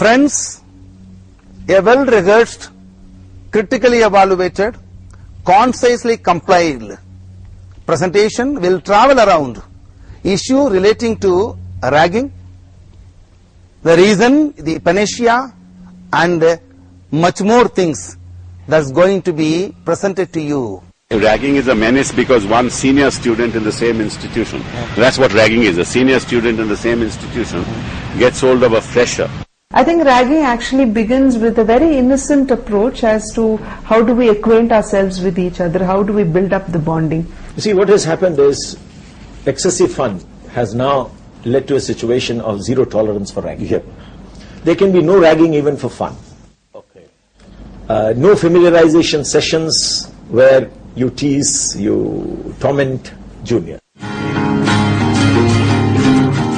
Friends, a well-rehearsed, critically evaluated, concisely compiled presentation will travel around issue relating to ragging, the reason, the panacea, and much more things that's going to be presented to you. Ragging is a menace because one senior student in the same institution, that's what ragging is, a senior student in the same institution gets hold of a fresher. I think ragging actually begins with a very innocent approach as to how do we acquaint ourselves with each other, how do we build up the bonding. You see, what has happened is excessive fun has now led to a situation of zero tolerance for ragging. Yep. There can be no ragging even for fun. Okay. No familiarization sessions where you tease, you torment junior.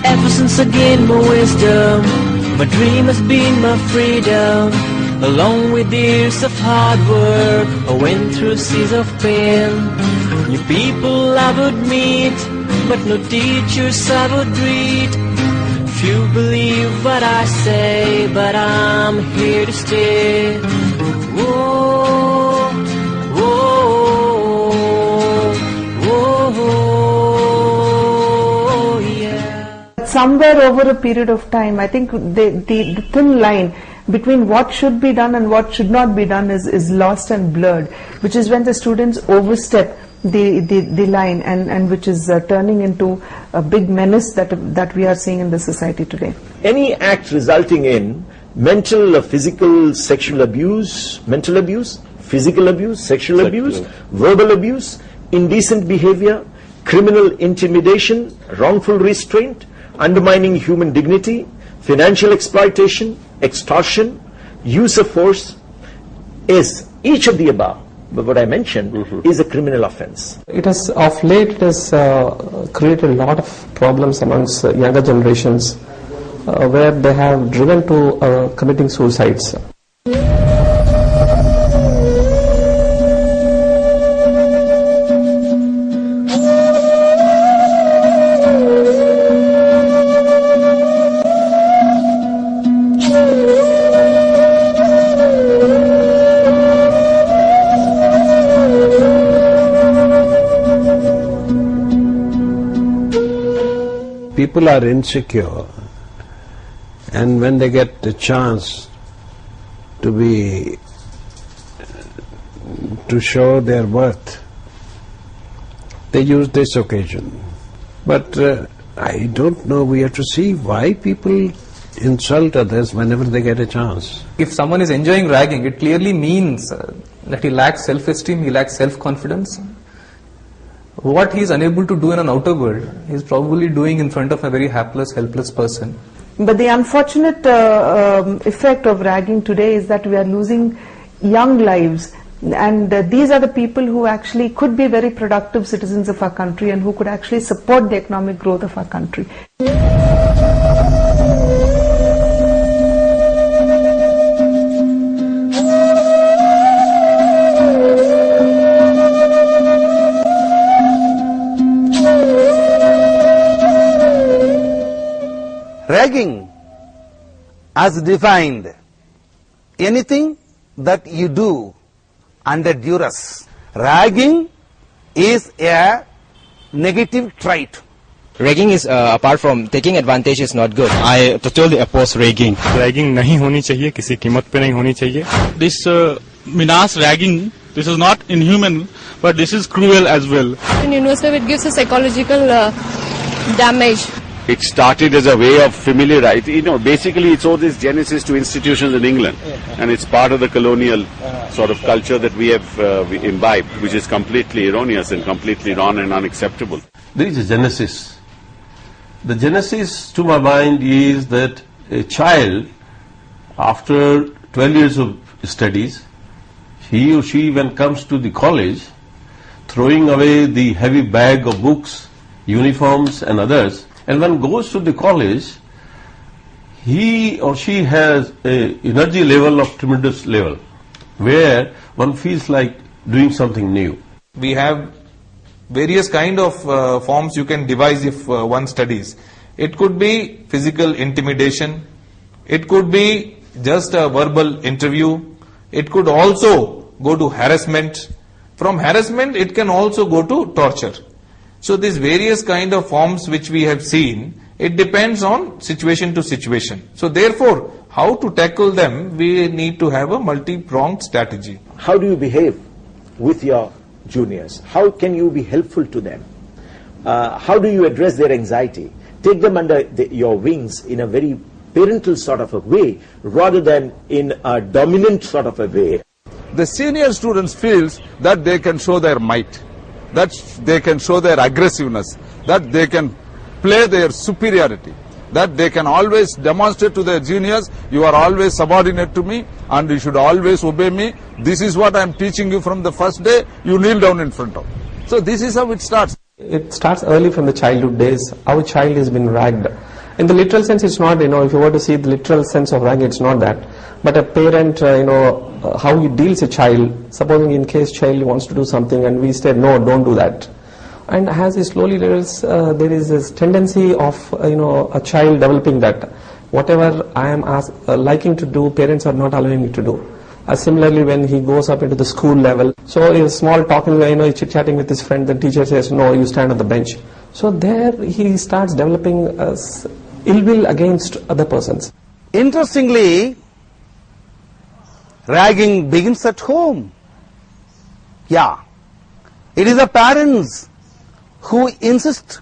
Ever since I gained my wisdom, my dream has been my freedom. Along with years of hard work, I went through seas of pain. New people I would meet, but no teachers I would read. Few believe what I say, but I'm here to stay. Whoa, whoa, whoa, yeah. Somewhere over a period of time, I think the thin line between what should be done and what should not be done is lost and blurred, which is when the students overstep the line and which is turning into a big menace that we are seeing in the society today. Any act resulting in mental or physical sexual abuse, mental abuse, physical abuse, sexual abuse, verbal abuse, indecent behavior, criminal intimidation, wrongful restraint, undermining human dignity, financial exploitation, extortion, use of force is each of the above. But what I mentioned is a criminal offense. It has, of late, it has created a lot of problems amongst younger generations where they have driven to committing suicides. People are insecure, and when they get the chance to show their worth, they use this occasion. But I don't know, we have to see why people insult others whenever they get a chance. If someone is enjoying ragging, it clearly means that he lacks self-esteem, he lacks self-confidence. What he is unable to do in an outer world, he is probably doing in front of a very hapless, helpless person. But the unfortunate effect of ragging today is that we are losing young lives, and these are the people who actually could be very productive citizens of our country and who could actually support the economic growth of our country. Ragging, as defined, anything that you do under duress. Ragging is a negative trait. Ragging is, apart from taking advantage, is not good. I totally oppose ragging. Ragging नहीं होनी चाहिए, किसी कीमत पे नहीं होनी चाहिए. This menace ragging, this is not inhuman, but this is cruel as well. In university, it gives a psychological damage. It started as a way of familiarity. You know, basically it's owes its genesis to institutions in England, and it's part of the colonial sort of culture that we have imbibed, which is completely erroneous and completely wrong and unacceptable. There is a genesis. The genesis, to my mind, is that a child, after 12 years of studies, he or she, when comes to the college, throwing away the heavy bag of books, uniforms and others, and when goes to the college, he or she has an energy level of tremendous level, where one feels like doing something new. We have various kind of forms you can devise if one studies. It could be physical intimidation, It could be just a verbal interview. It could also go to harassment. From harassment, it can also go to torture. So these various kind of forms which we have seen, it depends on situation to situation. So therefore, how to tackle them, we need to have a multi-pronged strategy. How do you behave with your juniors? How can you be helpful to them? How do you address their anxiety? Take them under your wings in a very parental sort of a way, rather than in a dominant sort of a way. The senior students feels that they can show their might, that they can show their aggressiveness, that they can play their superiority, that they can always demonstrate to their juniors, you are always subordinate to me and you should always obey me. This is what I am teaching you from the first day, you kneel down in front of. So this is how it starts. It starts early from the childhood days. Our child has been ragged. In the literal sense, it's not, if you were to see the literal sense of ragging, it's not that. But a parent, how he deals a child, supposing in case child wants to do something and we said, no, don't do that. And as he slowly levels, there is this tendency of, a child developing that. Whatever I am liking to do, parents are not allowing me to do. Similarly, when he goes up into the school level, so in small talking, chit-chatting with his friend, the teacher says, no, you stand on the bench. So there he starts developing ill will against other persons. Interestingly, ragging begins at home. Yeah, it is the parents who insist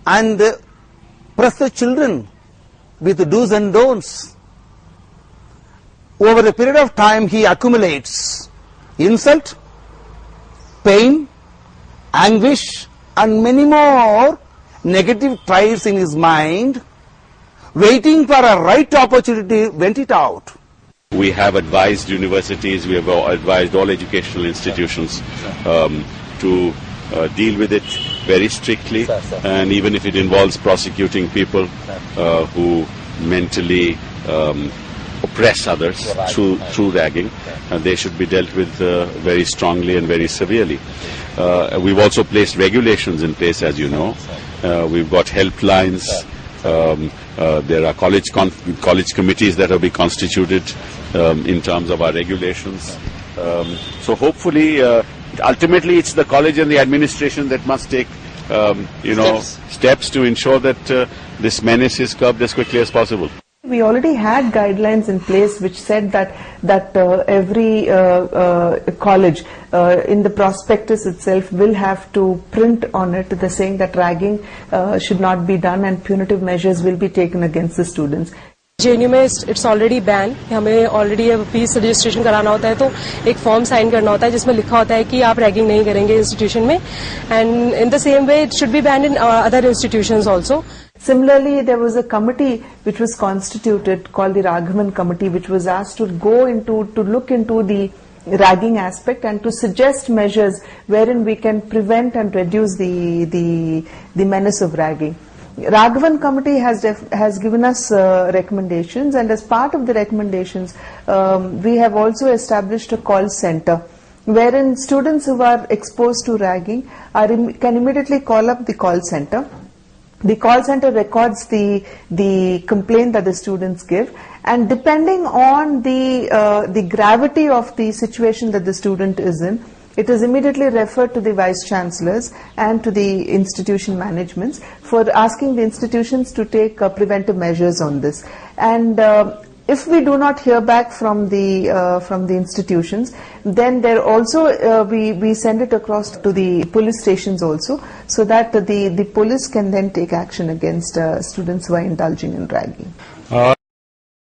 and press the children with do's and don'ts. Over a period of time, he accumulates insult, pain, anguish, and many more negative traits in his mind, waiting for a right opportunity, vent it out. We have advised universities, we have advised all educational institutions to deal with it very strictly, and even if it involves prosecuting people who mentally oppress others through ragging, they should be dealt with very strongly and very severely. We've also placed regulations in place, as you know. We've got helplines. There are college committees that have been constituted in terms of our regulations. So hopefully, ultimately, it's the college and the administration that must take, steps to ensure that this menace is curbed as quickly as possible. We already had guidelines in place which said that every college in the prospectus itself will have to print on it the saying that ragging should not be done and punitive measures will be taken against the students. JNU में it's already banned. हमें already fees registration कराना होता है तो एक form sign करना होता है जिसमें लिखा होता है कि आप रैगिंग नहीं करेंगे इंस्टीट्यूशन में, and in the same way it should be banned in other institutions also. Similarly, there was a committee which was constituted called the Raghavan Committee, which was asked to look into the ragging aspect and to suggest measures wherein we can prevent and reduce the menace of ragging. Raghavan Committee has given us recommendations, and as part of the recommendations, we have also established a call center wherein students who are exposed to ragging can immediately call up the call center. The call center records the complaint that the students give, and depending on the gravity of the situation that the student is in, it is immediately referred to the vice chancellors and to the institution managements for asking the institutions to take preventive measures on this. And if we do not hear back from the institutions, then there also we send it across to the police stations also, so that the police can then take action against students who are indulging in ragging.